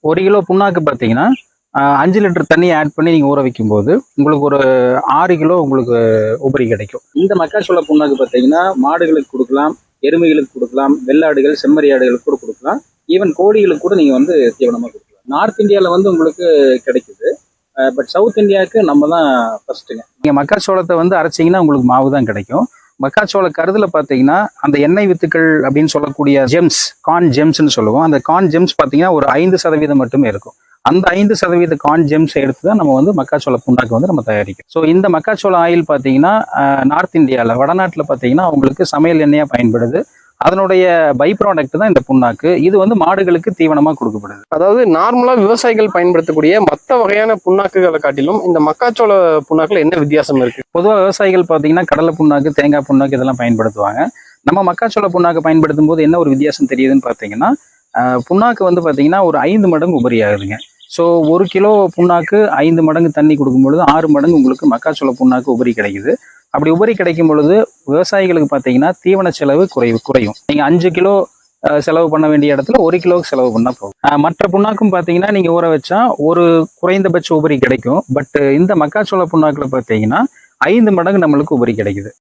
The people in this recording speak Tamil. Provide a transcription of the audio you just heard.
1 கிலோ புண்ணாக்கு பார்த்தீங்கன்னா 5 லிட்டர் தண்ணி ஆட் பண்ணி நீங்கள் ஊற வைக்கும்போது உங்களுக்கு ஒரு 6 கிலோ உங்களுக்கு உபரி கிடைக்கும். இந்த மக்காச்சோள புண்ணாக்கு பார்த்தீங்கன்னா மாடுகளுக்கு கொடுக்கலாம், எருமைகளுக்கு கொடுக்கலாம், வெள்ளாடுகள், செம்மறி ஆடுகளுக்கு கூட கொடுக்கலாம், ஈவன் கோழிகளுக்கு கூட நீங்கள் வந்து தீவனமாக கொடுக்கலாம். நார்த் இந்தியாவில் வந்து உங்களுக்கு கிடைக்குது, பட் சவுத் இந்தியாவுக்கு நம்ம தான் ஃபர்ஸ்ட்டுங்க. நீங்கள் மக்காச்சோளத்தை வந்து அரைச்சிங்கன்னா உங்களுக்கு மாவு தான் கிடைக்கும். மக்காச்சோள கருதுல பார்த்தீங்கன்னா அந்த எண்ணெய் வித்துக்கள் அப்படின்னு சொல்லக்கூடிய ஜெம்ஸ், கார்ன் ஜெம்ஸ்ன்னு சொல்லுவோம். அந்த கார்ன் ஜெம்ஸ் பார்த்தீங்கன்னா ஒரு 5% மட்டுமே இருக்கும். அந்த 5% கார்ன் ஜெம்ஸ் எடுத்து தான் நம்ம வந்து மக்காச்சோள புண்ணாக்கு வந்து நம்ம தயாரிக்கும். ஸோ இந்த மக்காச்சோள ஆயில் பார்த்தீங்கன்னா நார்த் இந்தியாவில், வடநாட்டில் பார்த்தீங்கன்னா அவங்களுக்கு சமையல் எண்ணெயாக பயன்படுது. அதனுடைய பை ப்ராடக்ட் தான் இந்த புண்ணாக்கு. இது வந்து மாடுகளுக்கு தீவனமாக கொடுக்கப்படுது. அதாவது நார்மலா விவசாயிகள் பயன்படுத்தக்கூடிய மற்ற வகையான புண்ணாக்குகளை காட்டிலும் இந்த மக்காச்சோள புண்ணாக்குல என்ன வித்தியாசம் இருக்கு? பொதுவாக விவசாயிகள் பார்த்தீங்கன்னா கடலை புண்ணாக்கு, தேங்காய் புண்ணாக்கு இதெல்லாம் பயன்படுத்துவாங்க. நம்ம மக்காச்சோள புண்ணாக்கு பயன்படுத்தும் போது என்ன ஒரு வித்தியாசம் தெரியுதுன்னு பார்த்தீங்கன்னா, புண்ணாக்கு வந்து பார்த்தீங்கன்னா ஒரு 5 மடங்கு உபரி ஆகுதுங்க. ஸோ 1 கிலோ புண்ணாக்கு 5 மடங்கு தண்ணி கொடுக்கும் பொழுது 6 மடங்கு உங்களுக்கு மக்காச்சோள புண்ணாக்கு உபரி கிடைக்குது. அப்படி உபரி கிடைக்கும் பொழுது விவசாயிகளுக்கு பார்த்தீங்கன்னா தீவன செலவு குறையும். நீங்கள் 5 கிலோ செலவு பண்ண வேண்டிய இடத்துல 1 கிலோவுக்கு செலவு பண்ணால் போகும். மற்ற புண்ணாக்கும் பார்த்தீங்கன்னா நீங்கள் ஊற வச்சா ஒரு குறைந்தபட்ச உபரி கிடைக்கும். பட் இந்த மக்காச்சோள புண்ணாக்கில் பார்த்தீங்கன்னா 5 மடங்கு நம்மளுக்கு உபரி கிடைக்குது.